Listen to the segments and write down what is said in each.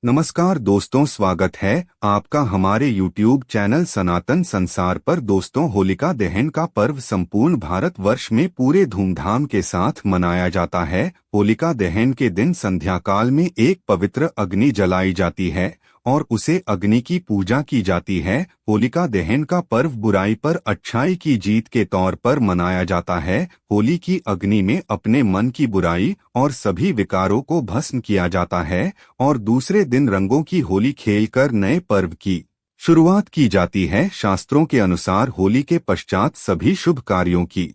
नमस्कार दोस्तों, स्वागत है आपका हमारे YouTube चैनल सनातन संसार पर। दोस्तों, होलिका दहन का पर्व संपूर्ण भारतवर्ष में पूरे धूमधाम के साथ मनाया जाता है। होलिका दहन के दिन संध्या काल में एक पवित्र अग्नि जलाई जाती है और उसे अग्नि की पूजा की जाती है। होलिका दहन का पर्व बुराई पर अच्छाई की जीत के तौर पर मनाया जाता है। होली की अग्नि में अपने मन की बुराई और सभी विकारों को भस्म किया जाता है और दूसरे दिन रंगों की होली खेलकर नए पर्व की शुरुआत की जाती है। शास्त्रों के अनुसार होली के पश्चात सभी शुभ कार्यों की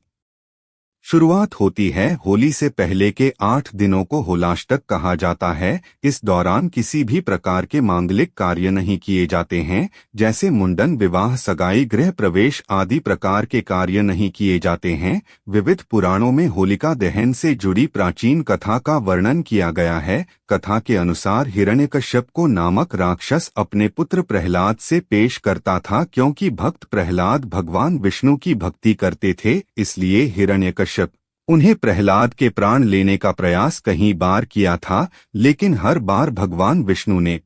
शुरुआत होती है। होली से पहले के 8 दिनों को होलाष्टक कहा जाता है। इस दौरान किसी भी प्रकार के मांगलिक कार्य नहीं किए जाते हैं, जैसे मुंडन, विवाह, सगाई, गृह प्रवेश आदि प्रकार के कार्य नहीं किए जाते हैं। विविध पुराणों में होलिका दहन से जुड़ी प्राचीन कथा का वर्णन किया गया है। कथा के अनुसार हिरण्यकश्यप को नामक राक्षस अपने पुत्र प्रहलाद से पेश करता था। क्योंकि भक्त प्रहलाद भगवान विष्णु की भक्ति करते थे, इसलिए हिरण्यकश्यप उन्हें प्रहलाद के प्राण लेने का प्रयास कई बार किया था, लेकिन हर बार भगवान विष्णु ने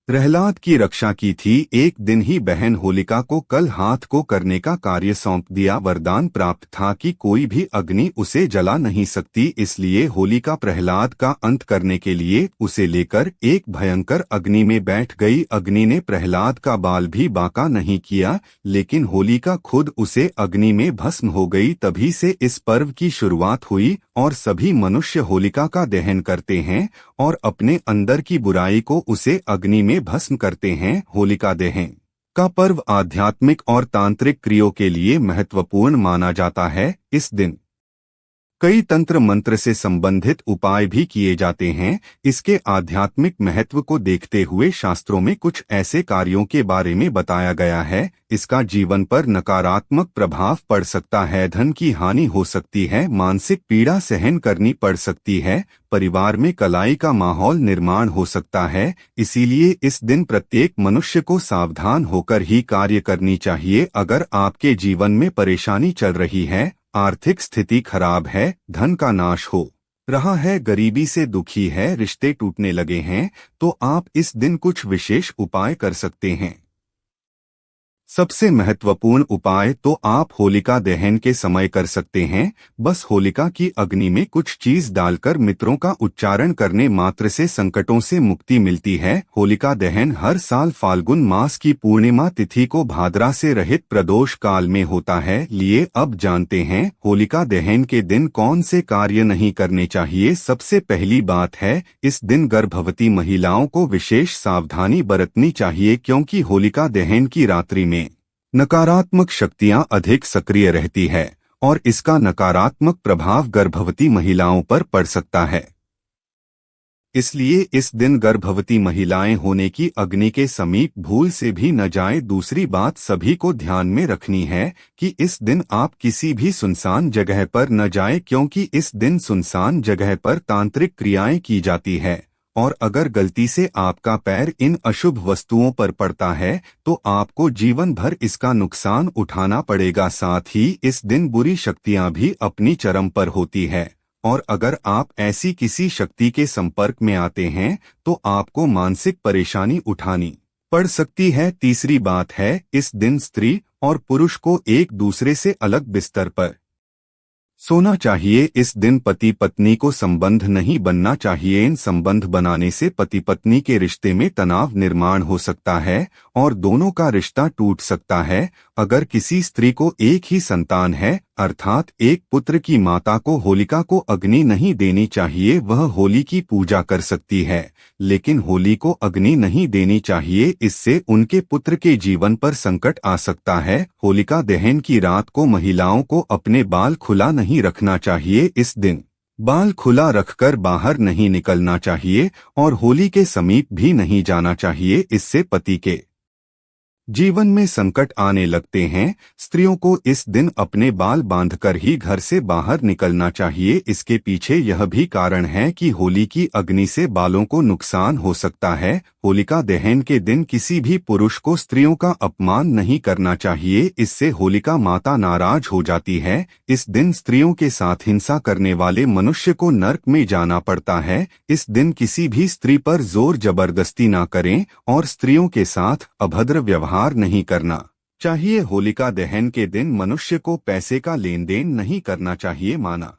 प्रहलाद की रक्षा की थी। एक दिन ही बहन होलिका को कल हाथ को करने का कार्य सौंप दिया। वरदान प्राप्त था कि कोई भी अग्नि उसे जला नहीं सकती, इसलिए होलिका प्रहलाद का अंत करने के लिए उसे लेकर एक भयंकर अग्नि में बैठ गई। अग्नि ने प्रहलाद का बाल भी बांका नहीं किया, लेकिन होलिका खुद उसे अग्नि में भस्म हो गई। तभी से इस पर्व की शुरुआत हुई और सभी मनुष्य होलिका का दहन करते हैं और अपने अंदर की बुराई को उसे अग्नि में भस्म करते हैं। होलिका दहन का पर्व आध्यात्मिक और तांत्रिक क्रियाओं के लिए महत्वपूर्ण माना जाता है। इस दिन कई तंत्र मंत्र से संबंधित उपाय भी किए जाते हैं। इसके आध्यात्मिक महत्व को देखते हुए शास्त्रों में कुछ ऐसे कार्यों के बारे में बताया गया है। इसका जीवन पर नकारात्मक प्रभाव पड़ सकता है, धन की हानि हो सकती है, मानसिक पीड़ा सहन करनी पड़ सकती है, परिवार में कलाई का माहौल निर्माण हो सकता है। इसीलिए इस दिन प्रत्येक मनुष्य को सावधान होकर ही कार्य करनी चाहिए। अगर आपके जीवन में परेशानी चल रही है, आर्थिक स्थिति खराब है, धन का नाश हो रहा है, गरीबी से दुखी है, रिश्ते टूटने लगे हैं, तो आप इस दिन कुछ विशेष उपाय कर सकते हैं। सबसे महत्वपूर्ण उपाय तो आप होलिका दहन के समय कर सकते हैं। बस होलिका की अग्नि में कुछ चीज डालकर मित्रों का उच्चारण करने मात्र से संकटों से मुक्ति मिलती है। होलिका दहन हर साल फाल्गुन मास की पूर्णिमा तिथि को भाद्रा से रहित प्रदोष काल में होता है। लिए अब जानते हैं होलिका दहन के दिन कौन से कार्य नहीं करने चाहिए। सबसे पहली बात है, इस दिन गर्भवती महिलाओं को विशेष सावधानी बरतनी चाहिए, क्योंकि होलिका दहन की रात्रि में नकारात्मक शक्तियां अधिक सक्रिय रहती है और इसका नकारात्मक प्रभाव गर्भवती महिलाओं पर पड़ सकता है। इसलिए इस दिन गर्भवती महिलाएं होने की अग्नि के समीप भूल से भी न जाएं। दूसरी बात सभी को ध्यान में रखनी है कि इस दिन आप किसी भी सुनसान जगह पर न जाएं, क्योंकि इस दिन सुनसान जगह पर तांत्रिक क्रियाएं की जाती है और अगर गलती से आपका पैर इन अशुभ वस्तुओं पर पड़ता है तो आपको जीवन भर इसका नुकसान उठाना पड़ेगा। साथ ही इस दिन बुरी शक्तियां भी अपनी चरम पर होती है और अगर आप ऐसी किसी शक्ति के संपर्क में आते हैं तो आपको मानसिक परेशानी उठानी पड़ सकती है। तीसरी बात है, इस दिन स्त्री और पुरुष को एक दूसरे से अलग बिस्तर पर सोना चाहिए। इस दिन पति पत्नी को संबंध नहीं बनना चाहिए। इन संबंध बनाने से पति पत्नी के रिश्ते में तनाव निर्माण हो सकता है और दोनों का रिश्ता टूट सकता है। अगर किसी स्त्री को एक ही संतान है, अर्थात एक पुत्र की माता को होलिका को अग्नि नहीं देनी चाहिए। वह होली की पूजा कर सकती है, लेकिन होली को अग्नि नहीं देनी चाहिए। इससे उनके पुत्र के जीवन पर संकट आ सकता है। होलिका दहन की रात को महिलाओं को अपने बाल खुला नहीं रखना चाहिए। इस दिन बाल खुला रखकर बाहर नहीं निकलना चाहिए और होली के समीप भी नहीं जाना चाहिए। इससे पति के जीवन में संकट आने लगते हैं, स्त्रियों को इस दिन अपने बाल बांधकर ही घर से बाहर निकलना चाहिए। इसके पीछे यह भी कारण है कि होली की अग्नि से बालों को नुकसान हो सकता है। होलिका दहन के दिन किसी भी पुरुष को स्त्रियों का अपमान नहीं करना चाहिए, इससे होलिका माता नाराज हो जाती है। इस दिन स्त्रियों के साथ हिंसा करने वाले मनुष्य को नर्क में जाना पड़ता है। इस दिन किसी भी स्त्री पर जोर जबरदस्ती ना करें और स्त्रियों के साथ अभद्र व्यवहार नहीं करना चाहिए। होलिका दहन के दिन मनुष्य को पैसे का लेन देन नहीं करना चाहिए। माना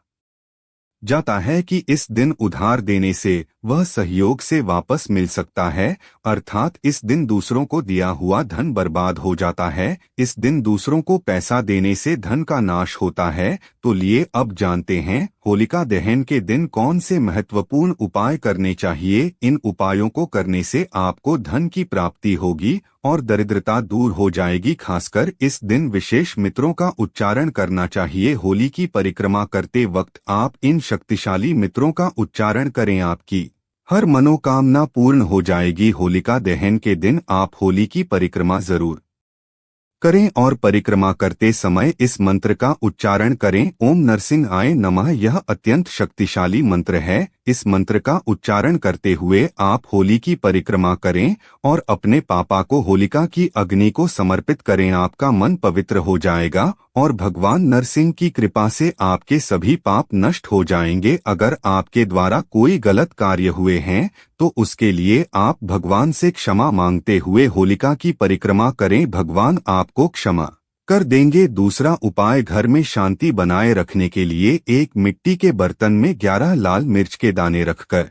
जाता है कि इस दिन उधार देने से वह सहयोग से वापस मिल सकता है, अर्थात इस दिन दूसरों को दिया हुआ धन बर्बाद हो जाता है। इस दिन दूसरों को पैसा देने से धन का नाश होता है। तो लिए अब जानते हैं होलिका दहन के दिन कौन से महत्वपूर्ण उपाय करने चाहिए। इन उपायों को करने से आपको धन की प्राप्ति होगी और दरिद्रता दूर हो जाएगी। खासकर इस दिन विशेष मित्रों का उच्चारण करना चाहिए। होली की परिक्रमा करते वक्त आप इन शक्तिशाली मित्रों का उच्चारण करें, आपकी हर मनोकामना पूर्ण हो जाएगी। होलिका दहन के दिन आप होली की परिक्रमा जरूर करें और परिक्रमा करते समय इस मंत्र का उच्चारण करें, ओम नरसिंहाय नमः। यह अत्यंत शक्तिशाली मंत्र है। इस मंत्र का उच्चारण करते हुए आप होली की परिक्रमा करें और अपने पापा को होलिका की अग्नि को समर्पित करें। आपका मन पवित्र हो जाएगा और भगवान नरसिंह की कृपा से आपके सभी पाप नष्ट हो जाएंगे। अगर आपके द्वारा कोई गलत कार्य हुए हैं तो उसके लिए आप भगवान से क्षमा मांगते हुए होलिका की परिक्रमा करें, भगवान आपको क्षमा कर देंगे। दूसरा उपाय, घर में शांति बनाए रखने के लिए एक मिट्टी के बर्तन में 11 लाल मिर्च के दाने रखकर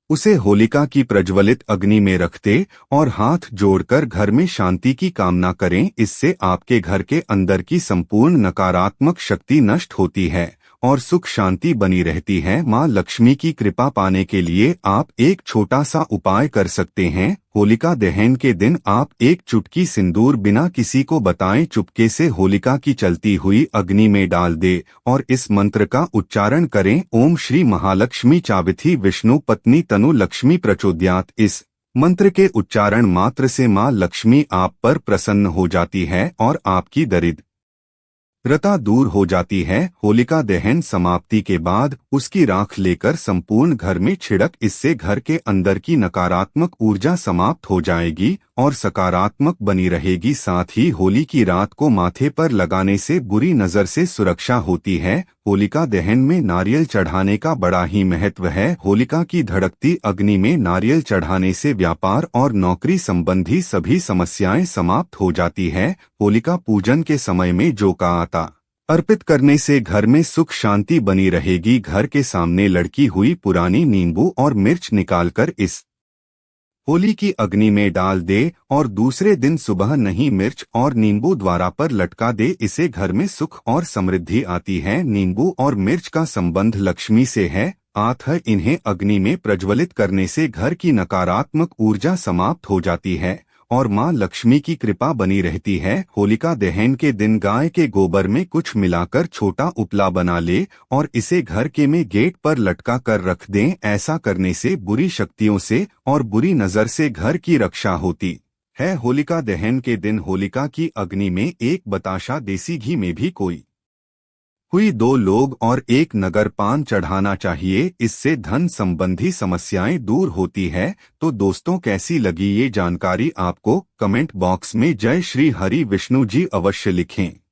उसे होलिका की प्रज्वलित अग्नि में रखते और हाथ जोड़कर घर में शांति की कामना करें। इससे आपके घर के अंदर की संपूर्ण नकारात्मक शक्ति नष्ट होती है और सुख शांति बनी रहती है। माँ लक्ष्मी की कृपा पाने के लिए आप एक छोटा सा उपाय कर सकते हैं। होलिका दहन के दिन आप एक चुटकी सिंदूर बिना किसी को बताएं चुपके से होलिका की चलती हुई अग्नि में डाल दे और इस मंत्र का उच्चारण करें, ओम श्री महालक्ष्मी चाविथी विष्णु पत्नी तनु लक्ष्मी प्रचोदयात्। इस मंत्र के उच्चारण मात्र से माँ लक्ष्मी आप पर प्रसन्न हो जाती है और आपकी दरिद्रता दूर हो जाती है। होलिका दहन समाप्ति के बाद उसकी राख लेकर संपूर्ण घर में छिड़क, इससे घर के अंदर की नकारात्मक ऊर्जा समाप्त हो जाएगी और सकारात्मक बनी रहेगी। साथ ही होली की रात को माथे पर लगाने से बुरी नजर से सुरक्षा होती है। होलिका दहन में नारियल चढ़ाने का बड़ा ही महत्व है। होलिका की धड़कती अग्नि में नारियल चढ़ाने से व्यापार और नौकरी संबंधी सभी समस्याएं समाप्त हो जाती है। होलिका पूजन के समय में जौ का आटा अर्पित करने से घर में सुख शांति बनी रहेगी। घर के सामने लड़की हुई पुरानी नींबू और मिर्च निकालकर इस होली की अग्नि में डाल दे और दूसरे दिन सुबह नहीं मिर्च और नींबू द्वारा पर लटका दे। इससे घर में सुख और समृद्धि आती है। नींबू और मिर्च का संबंध लक्ष्मी से है, अतः इन्हें अग्नि में प्रज्वलित करने से घर की नकारात्मक ऊर्जा समाप्त हो जाती है और माँ लक्ष्मी की कृपा बनी रहती है। होलिका दहन के दिन गाय के गोबर में कुछ मिलाकर छोटा उपला बना ले और इसे घर के में गेट पर लटका कर रख दें। ऐसा करने से बुरी शक्तियों से और बुरी नजर से घर की रक्षा होती है। होलिका दहन के दिन होलिका की अग्नि में एक बताशा देसी घी में भी कोई हुई 2 लोग और 1 नगर पान चढ़ाना चाहिए। इससे धन संबंधी समस्याएं दूर होती है। तो दोस्तों, कैसी लगी ये जानकारी आपको? कमेंट बॉक्स में जय श्री हरि विष्णु जी अवश्य लिखें।